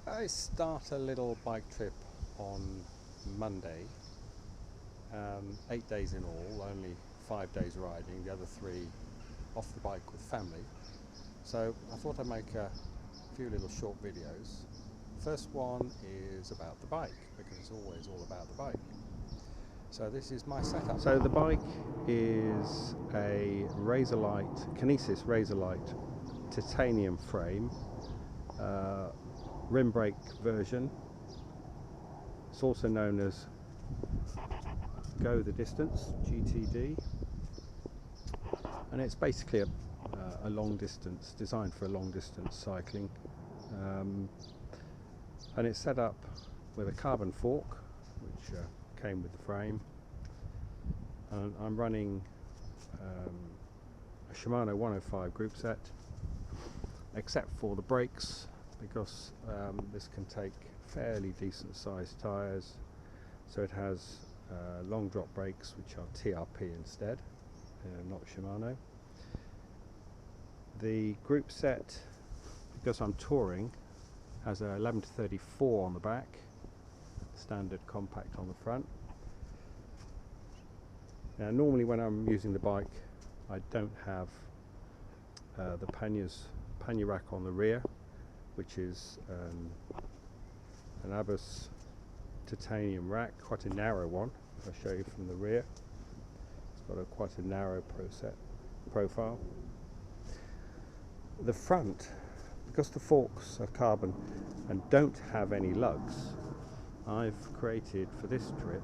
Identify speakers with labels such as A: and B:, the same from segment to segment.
A: I start a little bike trip on Monday, 8 days in all, only 5 days riding, the other 3 off the bike with family. So I thought I'd make a few little short videos. First one is about the bike, because it's always all about the bike. So this is my setup. So the bike is a Razorlite, Kinesis Razorlite titanium frame, rim brake version. It's also known as Go the Distance, GTD, and it's basically a long distance, designed for a long distance cycling, and it's set up with a carbon fork which came with the frame, and I'm running a Shimano 105 group set, except for the brakes, because this can take fairly decent sized tyres, so it has long drop brakes which are TRP instead, not Shimano. The group set, because I'm touring, has a 11 to 34 on the back, standard compact on the front. Now normally when I'm using the bike I don't have the pannier rack on the rear, which is an Abus titanium rack, quite a narrow one. I'll show you from the rear. It's got quite a narrow profile. The front, because the forks are carbon and don't have any lugs, I've created for this trip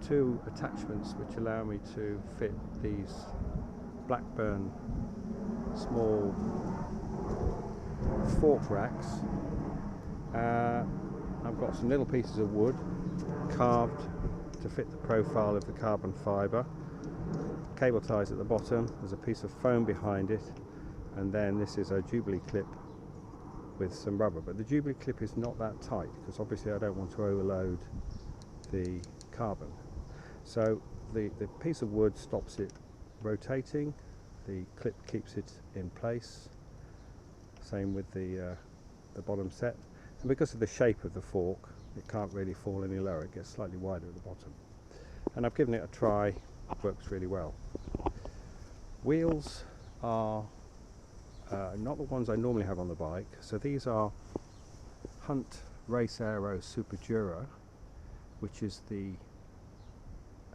A: 2 attachments which allow me to fit these Blackburn small fork racks. I've got some little pieces of wood carved to fit the profile of the carbon fibre, cable ties at the bottom, there's a piece of foam behind it, and then this is a Jubilee clip with some rubber. But the Jubilee clip is not that tight because obviously I don't want to overload the carbon. So the piece of wood stops it rotating, the clip keeps it in place, same with the bottom set, and because of the shape of the fork it can't really fall any lower, it gets slightly wider at the bottom. And I've given it a try, it works really well. Wheels are not the ones I normally have on the bike, so these are Hunt Race Aero Super Dura, which is the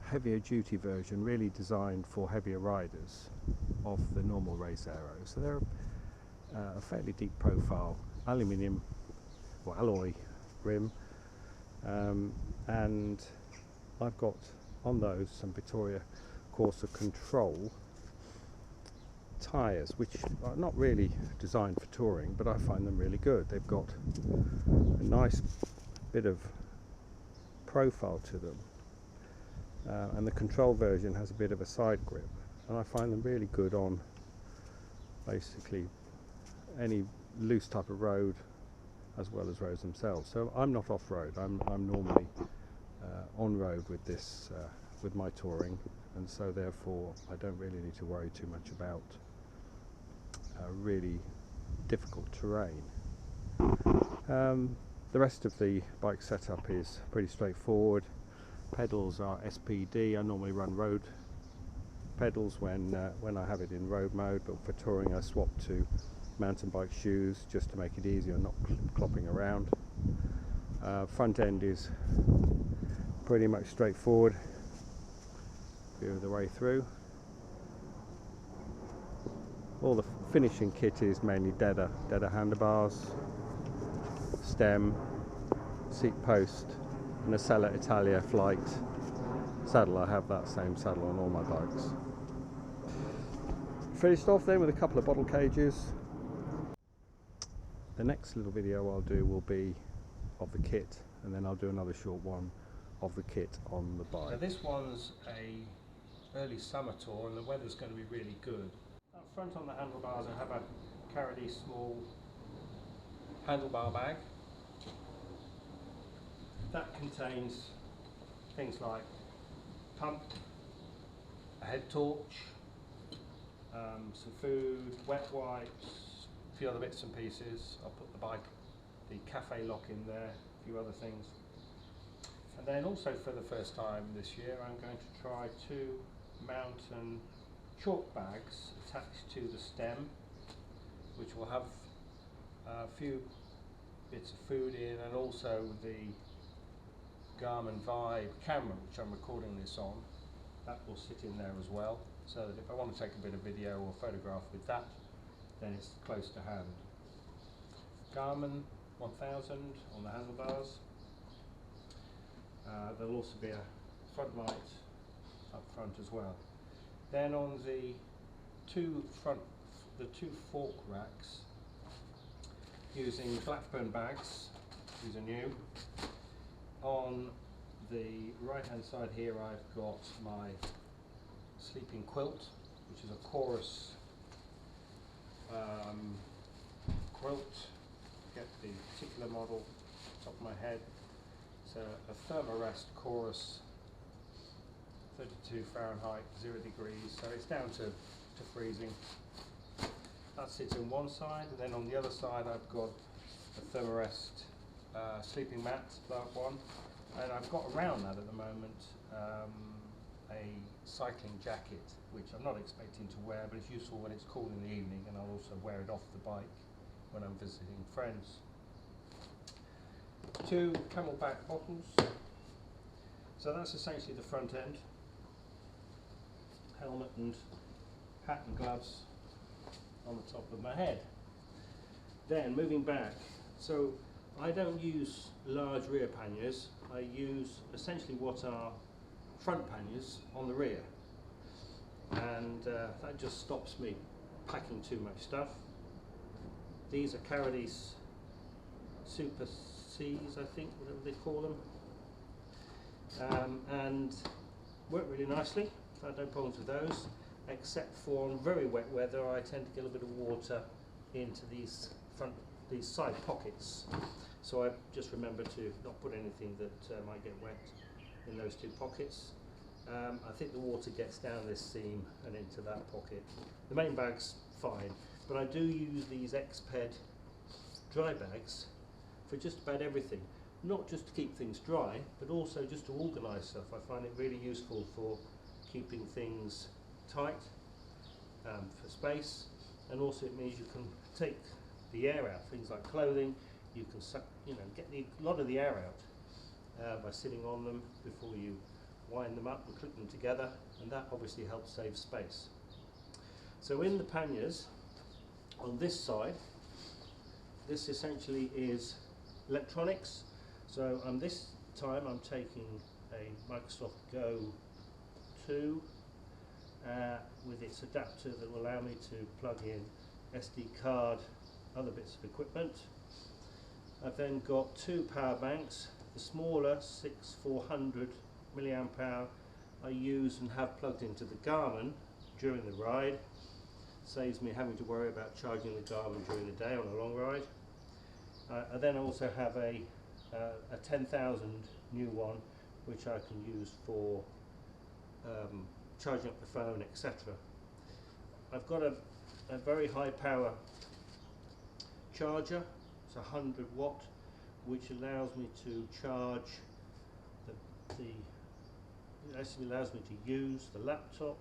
A: heavier duty version, really designed for heavier riders of the normal Race Aero. So they're a fairly deep profile aluminium or alloy rim, and I've got on those some Vittoria Corsa Control tyres, which are not really designed for touring, but I find them really good. They've got a nice bit of profile to them, and the Control version has a bit of a side grip, and I find them really good on basically any loose type of road as well as roads themselves. So I'm not off-road, I'm normally on-road with this, with my touring, and so therefore I don't really need to worry too much about really difficult terrain. The rest of the bike setup is pretty straightforward. Pedals are SPD. I normally run road pedals when I have it in road mode, but for touring I swap to mountain bike shoes just to make it easier, not clopping around. Front end is pretty much straightforward, view of the way through. All the finishing kit is mainly Deda handlebars, stem, seat post, and a Sella Italia Flight saddle. I have that same saddle on all my bikes. Finished off then with a couple of bottle cages. The next little video I'll do will be of the kit, and then I'll do another short one of the kit on the bike. Now this one's a early summer tour and the weather's going to be really good. Up front on the handlebars I have a Caralee small handlebar bag. That contains things like pump, a head torch, some food, wet wipes, a few other bits and pieces. I'll put the bike the cafe lock in there, a few other things. And then also for the first time this year, I'm going to try 2 mountain chalk bags attached to the stem, which will have a few bits of food in, and also the Garmin Vibe camera, which I'm recording this on, that will sit in there as well, so that if I want to take a bit of video or photograph with that, then it's close to hand. Garmin 1000 on the handlebars. There'll also be a front light up front as well. Then on the two fork racks, using Blackburn bags, these are new. On the right hand side here I've got my sleeping quilt, which is a Chorus quilt. Get the particular model top of my head. It's a Thermarest Chorus, 32 Fahrenheit, 0 degrees, so it's down to freezing. That sits on one side, and then on the other side I've got a Thermarest sleeping mat, dark one, and I've got around that at the moment a cycling jacket, which I'm not expecting to wear, but it's useful when it's cool in the evening, and I'll also wear it off the bike when I'm visiting friends. 2 Camelback bottles, so that's essentially the front end. Helmet and hat and gloves on the top of my head. Then moving back, so I don't use large rear panniers, I use essentially what are front panniers on the rear, and that just stops me packing too much stuff. These are Caradis Super Cs, I think, whatever they call them, and work really nicely. I have no problems with those, except for on very wet weather I tend to get a bit of water into these side pockets. So I just remember to not put anything that might get wet in those 2 pockets. I think the water gets down this seam and into that pocket. The main bag's fine, but I do use these Exped dry bags for just about everything. Not just to keep things dry, but also just to organise stuff. I find it really useful for keeping things tight, for space, and also it means you can take the air out. Things like clothing, you can suck, get a lot of the air out by sitting on them before you wind them up and click them together, and that obviously helps save space. So in the panniers on this side, this essentially is electronics. So this time I'm taking a Microsoft Go 2 with its adapter that will allow me to plug in SD card, other bits of equipment. I've then got 2 power banks. The smaller 6400 milliamp hour I use and have plugged into the Garmin during the ride. Saves me having to worry about charging the Garmin during the day on a long ride. I then also have a 10,000 new one, which I can use for charging up the phone, etc. I've got a very high power charger. It's 100 watt, which allows me to charge it actually allows me to use the laptop,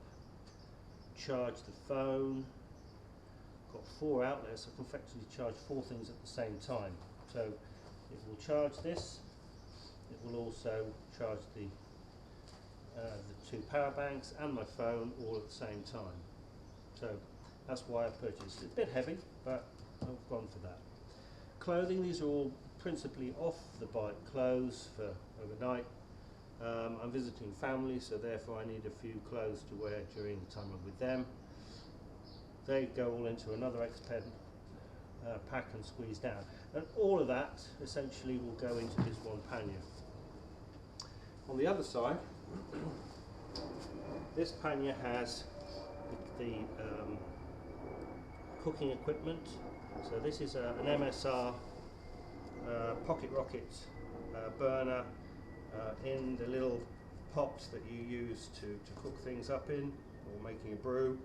A: charge the phone. Got 4 outlets, I can effectively charge 4 things at the same time. So it will charge this, it will also charge the 2 power banks and my phone all at the same time. So that's why I purchased it. It's a bit heavy, but I've gone for that. Clothing, these are all principally off the bike clothes for overnight. I'm visiting family, so therefore I need a few clothes to wear during the time I'm with them. They go all into another Exped pack and squeeze down, and all of that essentially will go into this one pannier. On the other side, this pannier has the cooking equipment. So this is an MSR pocket rocket burner in the little pots that you use to cook things up in, or making a brew.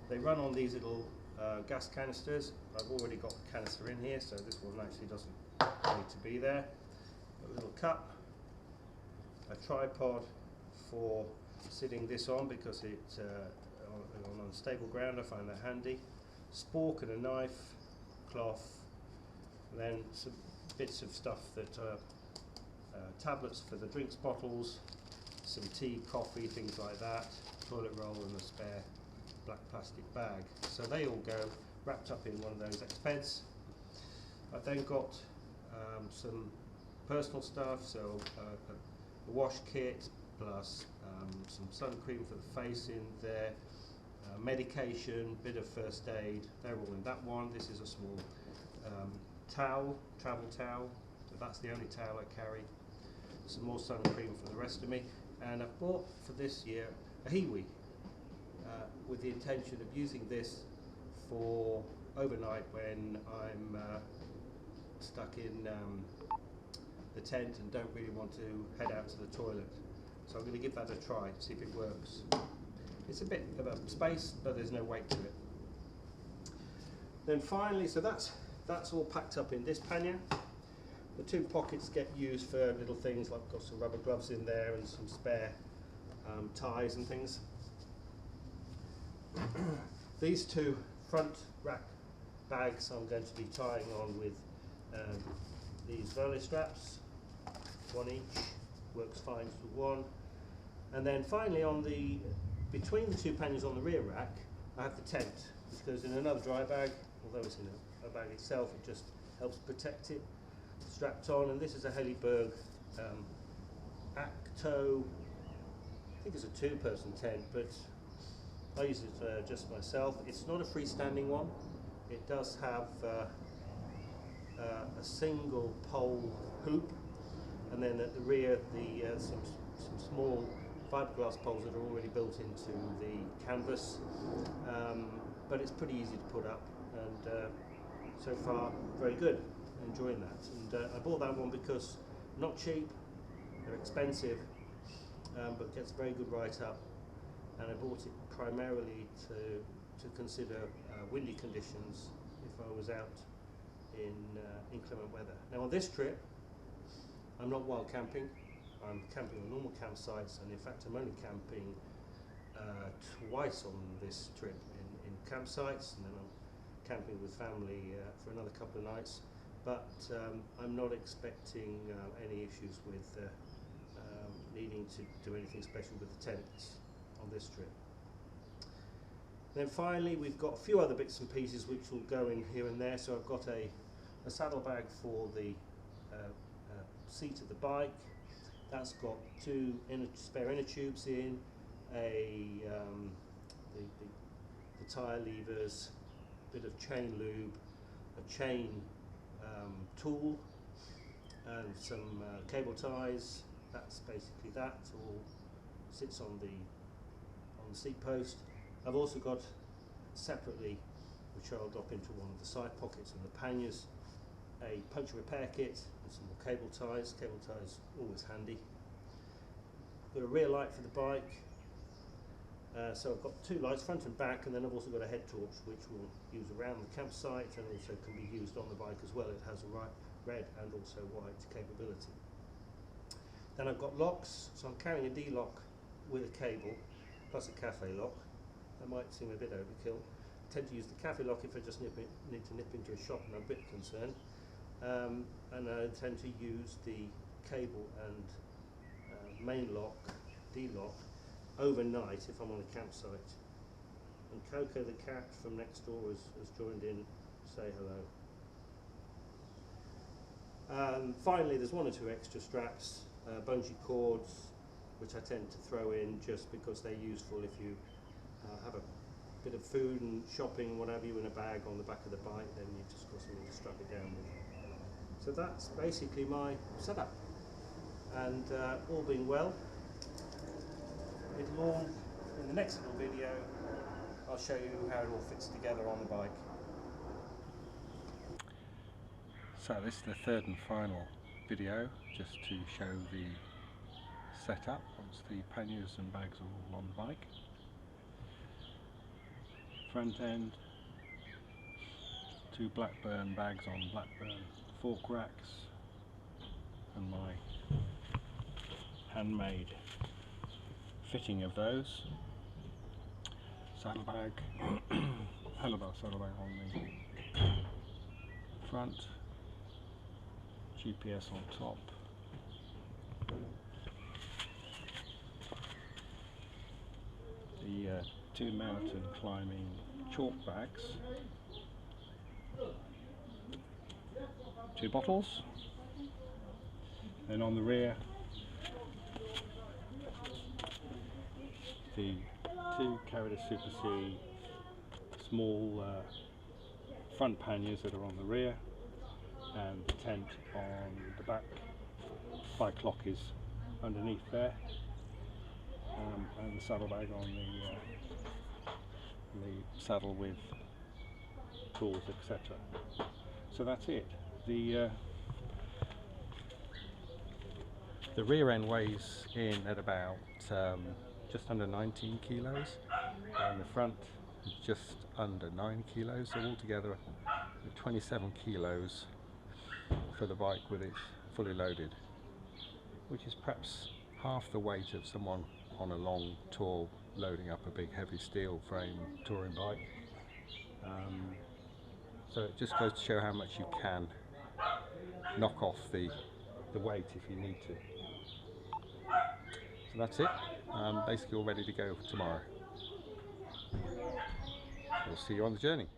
A: They run on these little gas canisters. I've already got the canister in here, so this one actually doesn't need to be there. A little cup, a tripod for sitting this on because it's on unstable ground. I find that handy. Spork and a knife, cloth, and then some bits of stuff that tablets for the drinks bottles, some tea, coffee, things like that, toilet roll and a spare black plastic bag. So they all go wrapped up in one of those Expeds. I've then got some personal stuff, so a wash kit plus some sun cream for the face in there, medication, bit of first aid, they're all in that one. This is a small towel, travel towel, so that's the only towel I carry. Some more sun cream for the rest of me, and I've bought for this year a Hiwi with the intention of using this for overnight when I'm stuck in the tent and don't really want to head out to the toilet. So I'm going to give that a try, see if it works. It's a bit of a space, but there's no weight to it. Then finally, so that's all packed up in this pannier. The two pockets get used for little things like I've got some rubber gloves in there and some spare ties and things. These two front rack bags I'm going to be tying on with these Verlet straps, one each, works fine for one. And then finally between the two panniers on the rear rack, I have the tent, which goes in another dry bag, although it's in a bag itself, it just helps protect it. Strapped on, and this is a Heliberg Acto, I think it's a two-person tent, but I use it just myself. It's not a freestanding one. It does have a single pole hoop, and then at the rear some small fiberglass poles that are already built into the canvas, but it's pretty easy to put up, and so far very good. Enjoying that, and I bought that one because not cheap, they're expensive, but gets very good write-up, and I bought it primarily to consider windy conditions if I was out in inclement weather. Now on this trip, I'm not wild camping. I'm camping on normal campsites, and in fact I'm only camping twice on this trip in campsites, and then I'm camping with family for another couple of nights. But I'm not expecting any issues with needing to do anything special with the tents on this trip. Then finally we've got a few other bits and pieces which will go in here and there. So I've got a saddlebag for the seat of the bike. That's got two spare inner tubes in, the tyre levers, a bit of chain lube, a chain tool, and some cable ties. That's basically that. All sits on the seat post. I've also got separately, which I'll drop into one of the side pockets and the panniers, a puncture repair kit and some more cable ties. Cable ties always handy. Got a rear light for the bike. So I've got two lights, front and back, and then I've also got a head torch which we'll use around the campsite and also can be used on the bike as well. It has a red and also white capability. Then I've got locks, so I'm carrying a D-lock with a cable plus a cafe lock. That might seem a bit overkill. I tend to use the cafe lock if I just need to nip into a shop and I'm a bit concerned. And I tend to use the cable and main lock, D-lock, overnight if I'm on a campsite. And Coco the cat from next door has joined in to say hello. Finally, there's one or two extra straps, bungee cords, which I tend to throw in just because they're useful if you have a bit of food and shopping and what have you in a bag on the back of the bike, then you've just got something to strap it down with. So that's basically my setup, and all being well, in the next little video I'll show you how it all fits together on the bike. So this is the third and final video, just to show the setup once the panniers and bags are all on the bike. Front end, two Blackburn bags on Blackburn fork racks, and my handmade fitting of those. Saddlebag, handlebar saddlebag on the front, GPS on top, the two mountain climbing chalk bags, two bottles, then on the rear the two Carida Super C small front panniers that are on the rear, and the tent on the back. Bike lock is underneath there, and the saddlebag on the saddle with tools, etc. So that's it. The rear end weighs in at about just under 19 kilos, and the front just under 9 kilos, so altogether 27 kilos for the bike with it fully loaded, which is perhaps half the weight of someone on a long tour loading up a big heavy steel frame touring bike. So it just goes to show how much you can knock off the weight if you need to. So that's it. Basically all ready to go for tomorrow. We'll see you on the journey.